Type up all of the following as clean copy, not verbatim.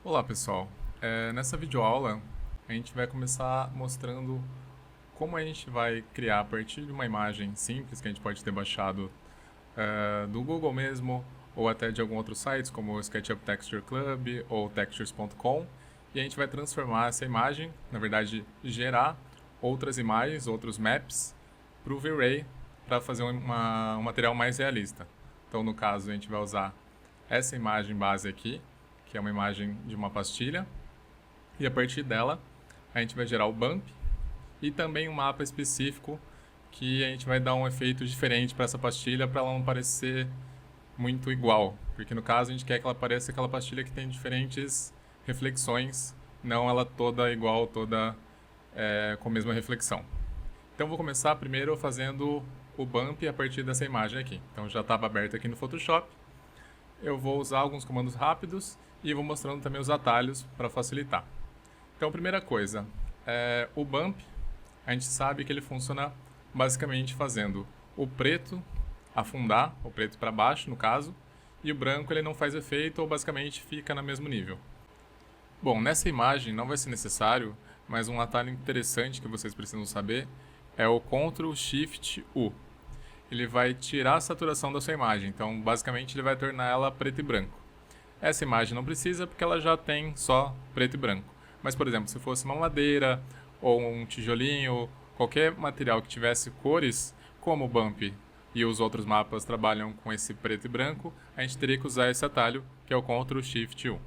Olá pessoal, nessa videoaula a gente vai começar mostrando como a gente vai criar a partir de uma imagem simples que a gente pode ter baixado do Google mesmo ou até de algum outro site como o SketchUp Texture Club ou textures.com, e a gente vai transformar essa imagem, na verdade gerar outras imagens, outros maps para o V-Ray para fazer um material mais realista. Então no caso a gente vai usar essa imagem base aqui, que é uma imagem de uma pastilha, e a partir dela a gente vai gerar o bump e também um mapa específico que a gente vai dar um efeito diferente para essa pastilha para ela não parecer muito igual, porque no caso a gente quer que ela pareça aquela pastilha que tem diferentes reflexões, não ela toda igual, toda com a mesma reflexão. Então vou começar primeiro fazendo o bump a partir dessa imagem aqui. Então já estava aberto aqui no Photoshop. Eu vou usar alguns comandos rápidos e vou mostrando também os atalhos para facilitar. Então, primeira coisa, o bump, a gente sabe que ele funciona basicamente fazendo o preto afundar, o preto para baixo no caso, e o branco ele não faz efeito ou basicamente fica no mesmo nível. Bom, nessa imagem não vai ser necessário, mas um atalho interessante que vocês precisam saber é o Ctrl Shift U. Ele vai tirar a saturação da sua imagem, então basicamente ele vai tornar ela preto e branco. Essa imagem não precisa porque ela já tem só preto e branco. Mas, por exemplo, se fosse uma madeira ou um tijolinho, qualquer material que tivesse cores, como o Bump e os outros mapas trabalham com esse preto e branco, a gente teria que usar esse atalho, que é o Ctrl Shift U.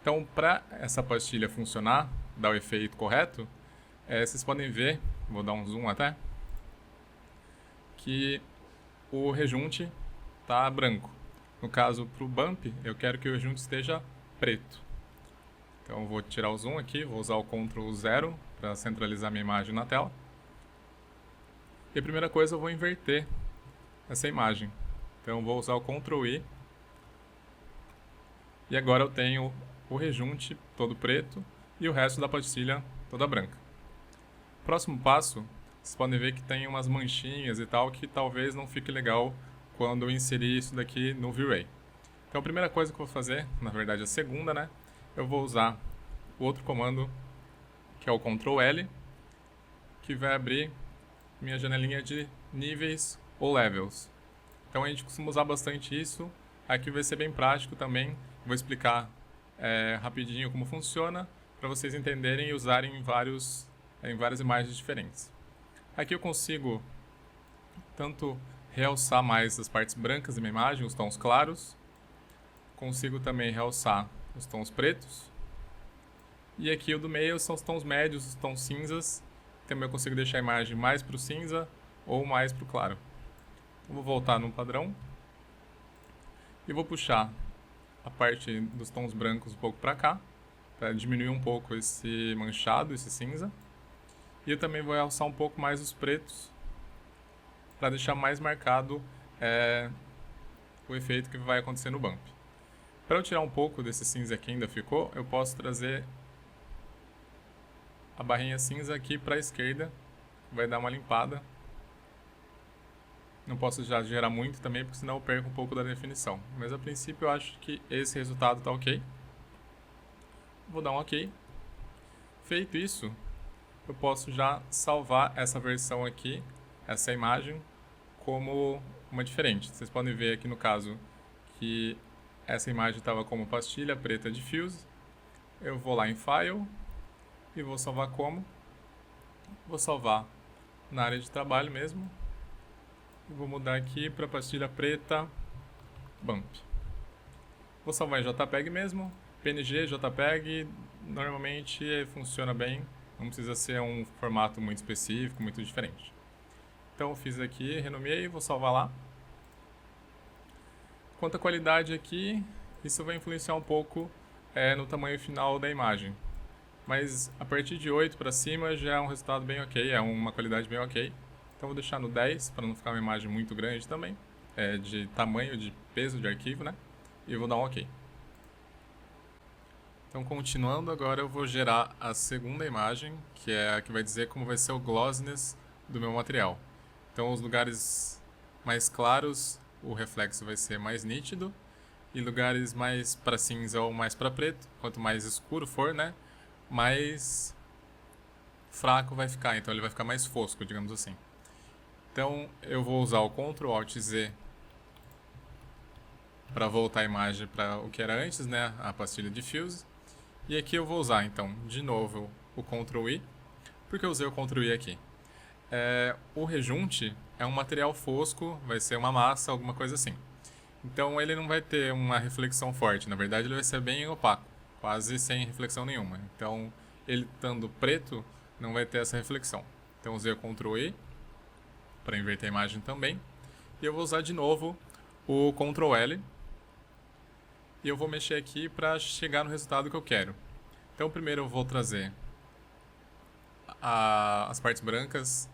Então, para essa pastilha funcionar, dar o efeito correto, vocês podem ver, vou dar um zoom até, que o rejunte está branco. No caso, para o bump, eu quero que o rejunte esteja preto. Então, eu vou tirar o zoom aqui, vou usar o Ctrl 0 para centralizar minha imagem na tela. E a primeira coisa, eu vou inverter essa imagem. Então, eu vou usar o Ctrl I. E agora eu tenho o rejunte todo preto e o resto da pastilha toda branca. Próximo passo, vocês podem ver que tem umas manchinhas e tal que talvez não fique legal quando eu inserir isso daqui no V-Ray. Então a primeira coisa que eu vou fazer, na verdade a segunda, né? Eu vou usar o outro comando, que é o Ctrl L, que vai abrir minha janelinha de níveis ou levels. Então a gente costuma usar bastante isso, aqui vai ser bem prático também, vou explicar rapidinho como funciona, para vocês entenderem e usarem em várias imagens diferentes. Aqui eu consigo tanto realçar mais as partes brancas da minha imagem, os tons claros. Consigo também realçar os tons pretos. E aqui o do meio são os tons médios, os tons cinzas. Também eu consigo deixar a imagem mais para o cinza ou mais para o claro. Então, vou voltar no padrão. E vou puxar a parte dos tons brancos um pouco para cá, para diminuir um pouco esse manchado, esse cinza. E eu também vou realçar um pouco mais os pretos, para deixar mais marcado o efeito que vai acontecer no bump. Para eu tirar um pouco desse cinza que ainda ficou, eu posso trazer a barrinha cinza aqui para a esquerda, vai dar uma limpada. Não posso já gerar muito também, porque senão eu perco um pouco da definição. Mas a princípio eu acho que esse resultado está ok. Vou dar um ok. Feito isso, eu posso já salvar essa versão aqui, essa imagem, como uma diferente. Vocês podem ver aqui no caso que essa imagem estava como pastilha preta diffuse. Eu vou lá em File e vou salvar como. Vou salvar na área de trabalho mesmo. E vou mudar aqui para pastilha preta bump. Vou salvar em JPEG mesmo. PNG, JPEG, normalmente funciona bem. Não precisa ser um formato muito específico, muito diferente. Então eu fiz aqui, renomeei, vou salvar lá. Quanto à qualidade aqui, isso vai influenciar um pouco no tamanho final da imagem. Mas a partir de 8 para cima já é um resultado bem ok, é uma qualidade bem ok. Então vou deixar no 10 para não ficar uma imagem muito grande também, de tamanho, de peso de arquivo, né? E vou dar um ok. Então, continuando, agora eu vou gerar a segunda imagem, que é a que vai dizer como vai ser o glossiness do meu material. Então, os lugares mais claros, o reflexo vai ser mais nítido, e lugares mais para cinza ou mais para preto. Quanto mais escuro for, né, mais fraco vai ficar, então ele vai ficar mais fosco, digamos assim. Então eu vou usar o Ctrl Alt Z para voltar a imagem para o que era antes, né, a pastilha Diffuse. E aqui eu vou usar então de novo o Ctrl I, porque eu usei o Ctrl I aqui. O rejunte é um material fosco, vai ser uma massa, alguma coisa assim. Então ele não vai ter uma reflexão forte, na verdade ele vai ser bem opaco, quase sem reflexão nenhuma. Então ele estando preto não vai ter essa reflexão. Então usei o Ctrl E para inverter a imagem também. E eu vou usar de novo o Ctrl L. E eu vou mexer aqui para chegar no resultado que eu quero. Então primeiro eu vou trazer as partes brancas,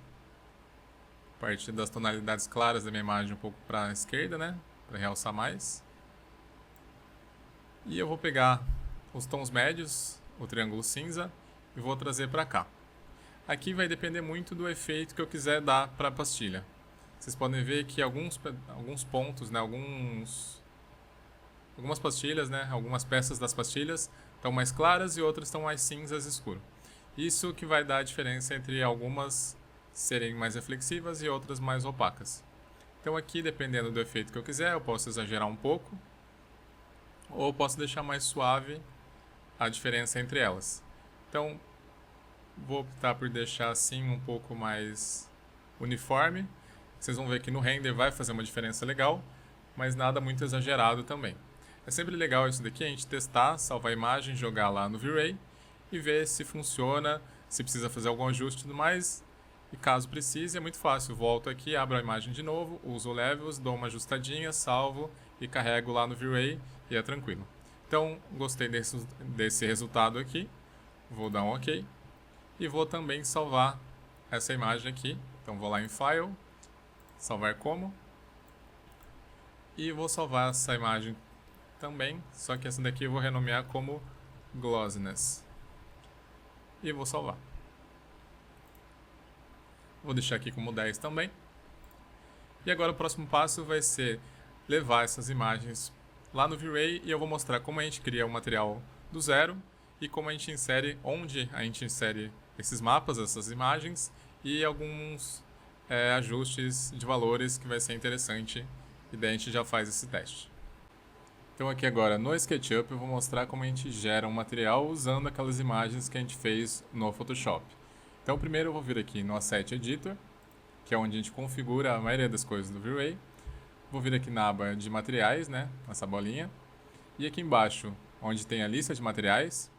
parte das tonalidades claras da minha imagem um pouco para a esquerda, né? Para realçar mais. E eu vou pegar os tons médios, o triângulo cinza, e vou trazer para cá. Aqui vai depender muito do efeito que eu quiser dar para a pastilha. Vocês podem ver que alguns pontos, né, algumas pastilhas, né, algumas peças das pastilhas estão mais claras e outras estão mais cinzas escuro. Isso que vai dar a diferença entre algumas serem mais reflexivas e outras mais opacas. Então aqui, dependendo do efeito que eu quiser, eu posso exagerar um pouco ou posso deixar mais suave a diferença entre elas. Então vou optar por deixar assim um pouco mais uniforme. Vocês vão ver que no render vai fazer uma diferença legal, mas nada muito exagerado também. É sempre legal isso daqui, a gente testar, salvar a imagem, jogar lá no V-Ray e ver se funciona, se precisa fazer algum ajuste e tudo mais. E caso precise, é muito fácil. Volto aqui, abro a imagem de novo, uso o Levels, dou uma ajustadinha, salvo e carrego lá no V-Ray e é tranquilo. Então, gostei desse resultado aqui. Vou dar um OK. E vou também salvar essa imagem aqui. Então, vou lá em File, salvar como. E vou salvar essa imagem também, só que essa daqui eu vou renomear como Glossiness. E vou salvar. Vou deixar aqui como 10 também. E agora o próximo passo vai ser levar essas imagens lá no V-Ray e eu vou mostrar como a gente cria o material do zero e como a gente insere, onde a gente insere esses mapas, essas imagens e alguns ajustes de valores que vai ser interessante e daí a gente já faz esse teste. Então aqui agora no SketchUp eu vou mostrar como a gente gera um material usando aquelas imagens que a gente fez no Photoshop. Então primeiro eu vou vir aqui no Asset Editor, que é onde a gente configura a maioria das coisas do V-Ray. Vou vir aqui na aba de materiais, né, nessa bolinha. E aqui embaixo, onde tem a lista de materiais,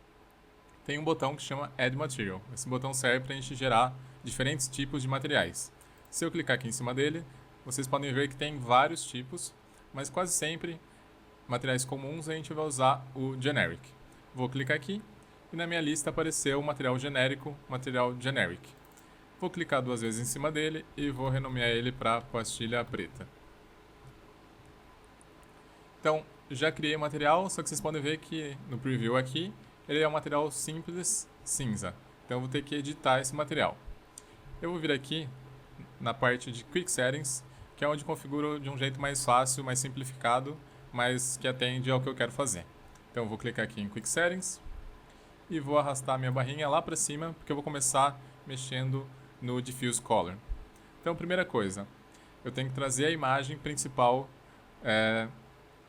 tem um botão que chama Add Material. Esse botão serve para a gente gerar diferentes tipos de materiais. Se eu clicar aqui em cima dele, vocês podem ver que tem vários tipos, mas quase sempre materiais comuns a gente vai usar o Generic. Vou clicar aqui e na minha lista apareceu o material genérico, material Generic. Vou clicar duas vezes em cima dele e vou renomear ele para pastilha preta. Então, já criei o material, só que vocês podem ver que no preview aqui, ele é um material simples cinza. Então eu vou ter que editar esse material. Eu vou vir aqui na parte de Quick Settings, que é onde configuro de um jeito mais fácil, mais simplificado, mas que atende ao que eu quero fazer. Então eu vou clicar aqui em Quick Settings e vou arrastar minha barrinha lá para cima, porque eu vou começar mexendo no Diffuse Color. Então, primeira coisa, eu tenho que trazer a imagem principal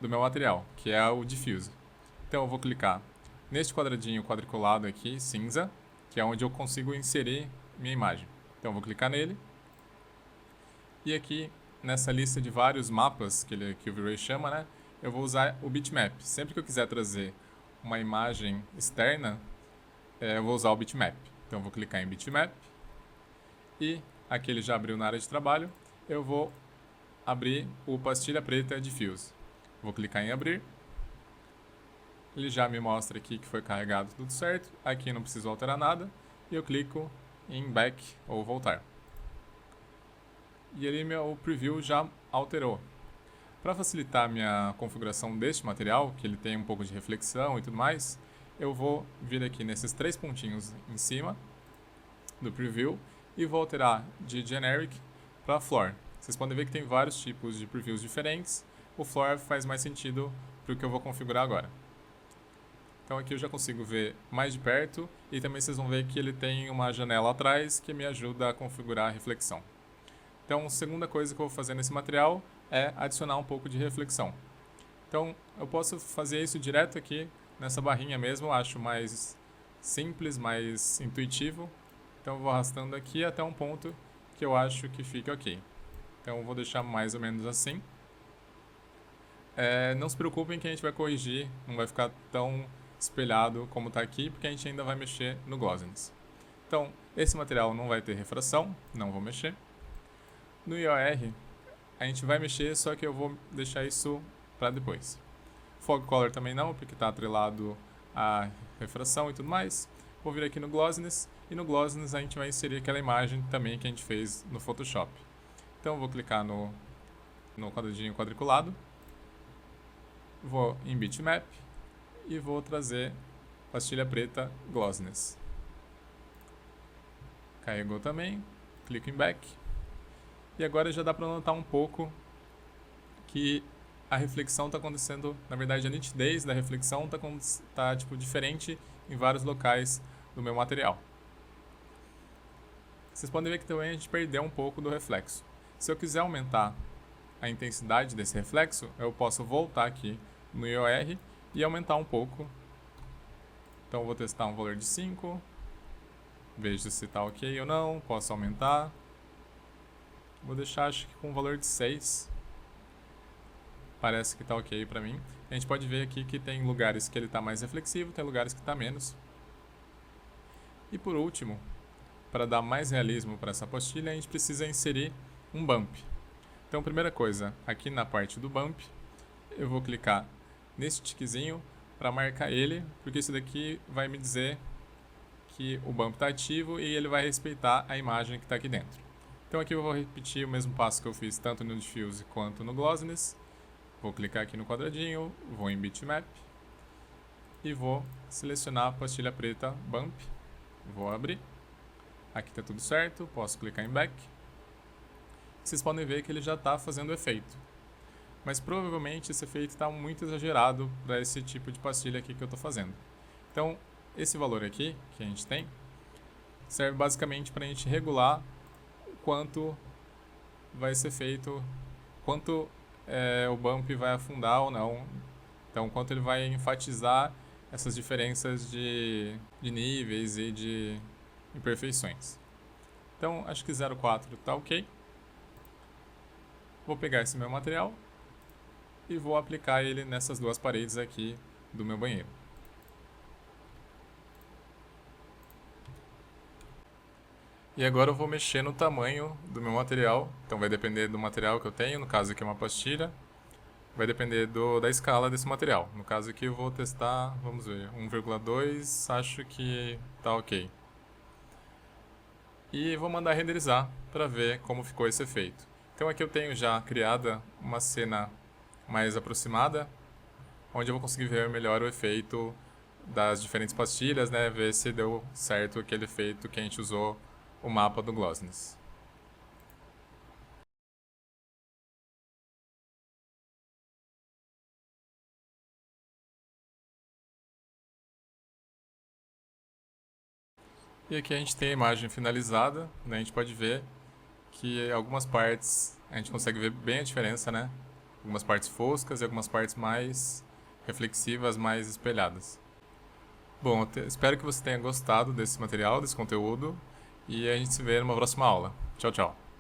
do meu material, que é o Diffuse. Então eu vou clicar neste quadradinho quadriculado aqui, cinza, que é onde eu consigo inserir minha imagem. Então eu vou clicar nele. E aqui, nessa lista de vários mapas que o V-Ray chama, né, eu vou usar o bitmap. Sempre que eu quiser trazer uma imagem externa, eu vou usar o bitmap. Então eu vou clicar em bitmap. E aqui ele já abriu na área de trabalho. Eu vou abrir o pastilha preta Diffuse. Vou clicar em abrir. Ele já me mostra aqui que foi carregado tudo certo. Aqui não preciso alterar nada. E eu clico em back ou voltar. E ele, o preview já alterou. Para facilitar a minha configuração deste material, que ele tem um pouco de reflexão e tudo mais, eu vou vir aqui nesses três pontinhos em cima do preview e vou alterar de Generic para Floor. Vocês podem ver que tem vários tipos de previews diferentes, o floor faz mais sentido para o que eu vou configurar agora. Então aqui eu já consigo ver mais de perto e também vocês vão ver que ele tem uma janela atrás que me ajuda a configurar a reflexão. Então a segunda coisa que eu vou fazer nesse material é adicionar um pouco de reflexão. Então eu posso fazer isso direto aqui nessa barrinha mesmo, eu acho mais simples, mais intuitivo. Então eu vou arrastando aqui até um ponto que eu acho que fica ok. Então eu vou deixar mais ou menos assim. Não se preocupem que a gente vai corrigir, não vai ficar tão espelhado como está aqui, porque a gente ainda vai mexer no glossiness. Então, esse material não vai ter refração, não vou mexer. No IOR, a gente vai mexer, só que eu vou deixar isso para depois. Fog Color também não, porque está atrelado à refração e tudo mais. Vou vir aqui no glossiness, e no glossiness a gente vai inserir aquela imagem também que a gente fez no Photoshop. Então, eu vou clicar no quadradinho quadriculado, vou em Bitmap, e vou trazer pastilha preta glossiness. Carregou também, clico em back. E agora já dá para notar um pouco que a reflexão está acontecendo, na verdade a nitidez da reflexão está tipo, diferente em vários locais do meu material. Vocês podem ver que também a gente perdeu um pouco do reflexo. Se eu quiser aumentar a intensidade desse reflexo, eu posso voltar aqui no IOR e aumentar um pouco. Então eu vou testar um valor de 5, vejo se está ok ou não, posso aumentar. Vou deixar acho que com um valor de 6, parece que está ok para mim. A gente pode ver aqui que tem lugares que ele está mais reflexivo, tem lugares que está menos. E por último, para dar mais realismo para essa pastilha, a gente precisa inserir um bump. Então primeira coisa, aqui na parte do bump, eu vou clicar nesse tiquezinho para marcar ele, porque isso daqui vai me dizer que o bump está ativo e ele vai respeitar a imagem que está aqui dentro. Então aqui eu vou repetir o mesmo passo que eu fiz tanto no Diffuse quanto no Glossiness. Vou clicar aqui no quadradinho, vou em Bitmap e vou selecionar a pastilha preta Bump. Vou abrir. Aqui está tudo certo, posso clicar em Back. Vocês podem ver que ele já está fazendo efeito. Mas provavelmente esse efeito está muito exagerado para esse tipo de pastilha aqui que eu estou fazendo. Então, esse valor aqui que a gente tem serve basicamente para a gente regular o quanto vai ser feito, quanto o bump vai afundar ou não. Então, quanto ele vai enfatizar essas diferenças de níveis e de imperfeições. Então, acho que 0,4 está ok. Vou pegar esse meu material e vou aplicar ele nessas duas paredes aqui do meu banheiro. E agora eu vou mexer no tamanho do meu material. Então vai depender do material que eu tenho, no caso aqui é uma pastilha. Vai depender da escala desse material. No caso aqui eu vou testar, vamos ver, 1,2, acho que tá ok. E vou mandar renderizar para ver como ficou esse efeito. Então aqui eu tenho já criada uma cena mais aproximada, onde eu vou conseguir ver melhor o efeito das diferentes pastilhas, né? Ver se deu certo aquele efeito que a gente usou o mapa do Glossiness. E aqui a gente tem a imagem finalizada, né? A gente pode ver que algumas partes a gente consegue ver bem a diferença, né? Algumas partes foscas e algumas partes mais reflexivas, mais espelhadas. Bom, espero que você tenha gostado desse material, desse conteúdo, e a gente se vê numa próxima aula. Tchau, tchau!